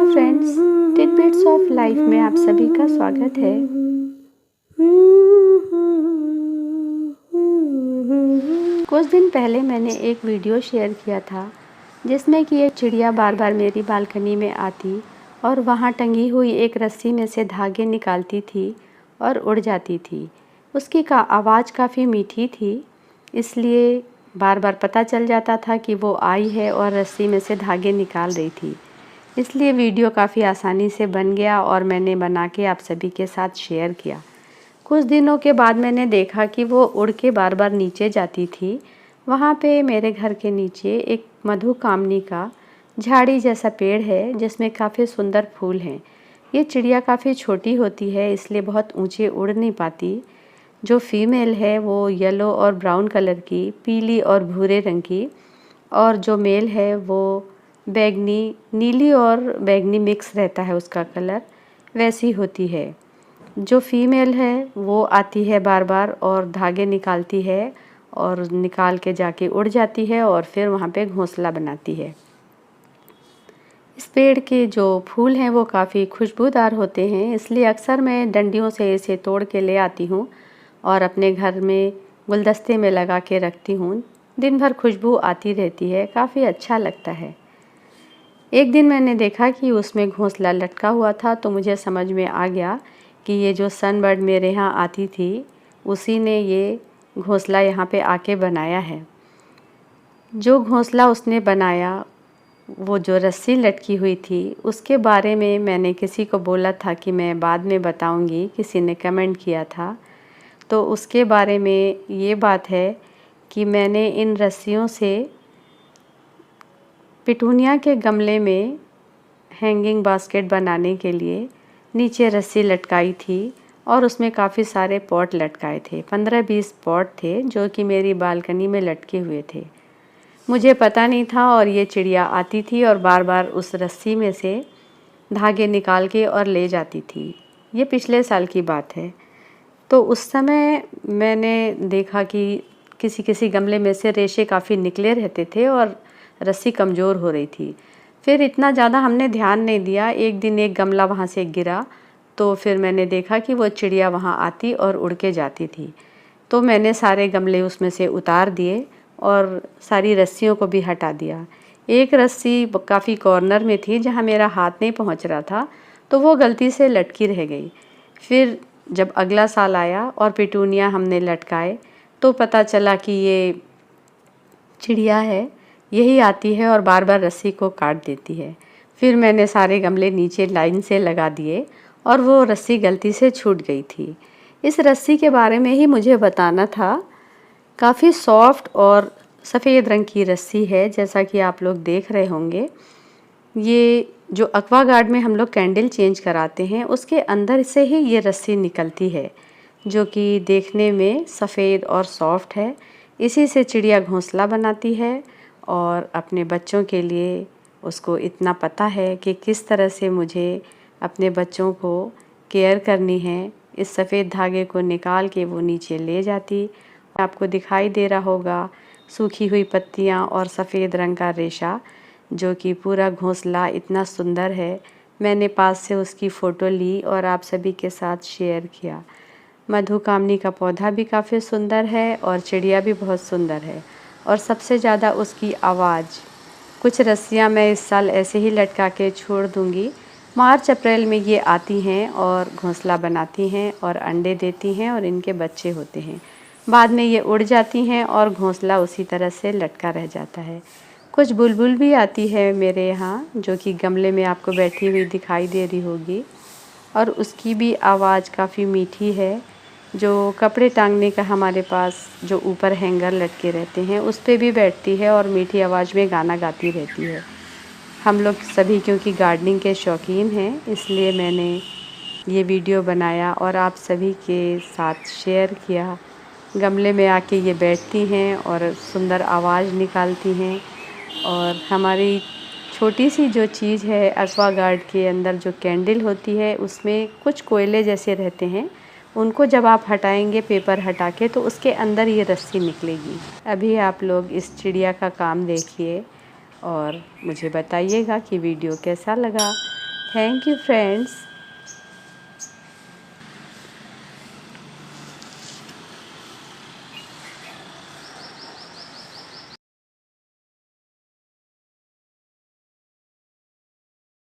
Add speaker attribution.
Speaker 1: Friends, titbits of life में आप सभी का स्वागत है। कुछ दिन पहले मैंने एक वीडियो शेयर किया था जिसमें कि एक चिड़िया बार बार मेरी बालकनी में आती और वहाँ टंगी हुई एक रस्सी में से धागे निकालती थी और उड़ जाती थी। उसकी आवाज़ काफ़ी मीठी थी, इसलिए बार बार पता चल जाता था कि वो आई है और रस्सी में से धागे निकाल रही थी। इसलिए वीडियो काफ़ी आसानी से बन गया और मैंने बना के आप सभी के साथ शेयर किया। कुछ दिनों के बाद मैंने देखा कि वो उड़ के बार बार नीचे जाती थी। वहाँ पे मेरे घर के नीचे एक मधुकामनी का झाड़ी जैसा पेड़ है जिसमें काफ़ी सुंदर फूल हैं। ये चिड़िया काफ़ी छोटी होती है, इसलिए बहुत ऊंचे उड़ नहीं पाती। जो फीमेल है वो येलो और ब्राउन कलर की, पीली और भूरे रंग की, और जो मेल है वो बैगनी, नीली और बैगनी मिक्स रहता है उसका कलर, वैसी होती है। जो फीमेल है वो आती है बार बार और धागे निकालती है और निकाल के जाके उड़ जाती है और फिर वहाँ पे घोंसला बनाती है। इस पेड़ के जो फूल हैं वो काफ़ी खुशबूदार होते हैं, इसलिए अक्सर मैं डंडियों से इसे तोड़ के ले आती हूँ और अपने घर में गुलदस्ते में लगा के रखती हूँ। दिन भर खुशबू आती रहती है, काफ़ी अच्छा लगता है। एक दिन मैंने देखा कि उसमें घोंसला लटका हुआ था, तो मुझे समझ में आ गया कि ये जो सनबर्ड मेरे यहाँ आती थी उसी ने ये घोंसला यहाँ पे आके बनाया है। जो घोंसला उसने बनाया, वो जो रस्सी लटकी हुई थी, उसके बारे में मैंने किसी को बोला था कि मैं बाद में बताऊंगी, किसी ने कमेंट किया था। तो उसके बारे में ये बात है कि मैंने इन रस्सियों से पिटूनिया के गमले में हैंगिंग बास्केट बनाने के लिए नीचे रस्सी लटकाई थी और उसमें काफ़ी सारे पॉट लटकाए थे। 15-20 पॉट थे जो कि मेरी बालकनी में लटके हुए थे। मुझे पता नहीं था और ये चिड़िया आती थी और बार बार उस रस्सी में से धागे निकाल के और ले जाती थी। ये पिछले साल की बात है। तो उस समय मैंने देखा कि किसी किसी गमले में से रेशे काफ़ी निकले रहते थे और रस्सी कमज़ोर हो रही थी। फिर इतना ज़्यादा हमने ध्यान नहीं दिया। एक दिन एक गमला वहाँ से गिरा, तो फिर मैंने देखा कि वो चिड़िया वहाँ आती और उड़ के जाती थी। तो मैंने सारे गमले उसमें से उतार दिए और सारी रस्सियों को भी हटा दिया। एक रस्सी काफ़ी कॉर्नर में थी जहाँ मेरा हाथ नहीं पहुँच रहा था, तो वो गलती से लटकी रह गई। फिर जब अगला साल आया और पिटूनिया हमने लटकाए, तो पता चला कि ये चिड़िया है, यही आती है और बार बार रस्सी को काट देती है। फिर मैंने सारे गमले नीचे लाइन से लगा दिए और वो रस्सी गलती से छूट गई थी। इस रस्सी के बारे में ही मुझे बताना था। काफ़ी सॉफ्ट और सफ़ेद रंग की रस्सी है, जैसा कि आप लोग देख रहे होंगे। ये जो एक्वागार्ड में हम लोग कैंडल चेंज कराते हैं, उसके अंदर से ही ये रस्सी निकलती है, जो कि देखने में सफ़ेद और सॉफ्ट है। इसी से चिड़िया घोंसला बनाती है और अपने बच्चों के लिए उसको इतना पता है कि किस तरह से मुझे अपने बच्चों को केयर करनी है। इस सफ़ेद धागे को निकाल के वो नीचे ले जाती। आपको दिखाई दे रहा होगा सूखी हुई पत्तियाँ और सफ़ेद रंग का रेशा, जो कि पूरा घोंसला इतना सुंदर है। मैंने पास से उसकी फ़ोटो ली और आप सभी के साथ शेयर किया। मधुकामनी का पौधा भी काफ़ी सुंदर है और चिड़िया भी बहुत सुंदर है, और सबसे ज़्यादा उसकी आवाज़। कुछ रस्सियाँ मैं इस साल ऐसे ही लटका के छोड़ दूँगी। मार्च अप्रैल में ये आती हैं और घोंसला बनाती हैं और अंडे देती हैं और इनके बच्चे होते हैं। बाद में ये उड़ जाती हैं और घोंसला उसी तरह से लटका रह जाता है। कुछ बुलबुल भी आती है मेरे यहाँ, जो कि गमले में आपको बैठी हुई दिखाई दे रही होगी, और उसकी भी आवाज़ काफ़ी मीठी है। जो कपड़े टांगने का हमारे पास जो ऊपर हैंगर लटके रहते हैं, उस पे भी बैठती है और मीठी आवाज़ में गाना गाती रहती है। हम लोग सभी क्योंकि गार्डनिंग के शौकीन हैं, इसलिए मैंने ये वीडियो बनाया और आप सभी के साथ शेयर किया। गमले में आके ये बैठती हैं और सुंदर आवाज़ निकालती हैं। और हमारी छोटी सी जो चीज़ है, एक्वागार्ड के अंदर जो कैंडल होती है, उसमें कुछ कोयले जैसे रहते हैं। उनको जब आप हटाएंगे पेपर हटा के, तो उसके अंदर ये रस्सी निकलेगी। अभी आप लोग इस चिड़िया का काम देखिए और मुझे बताइएगा कि वीडियो कैसा लगा। Thank you friends.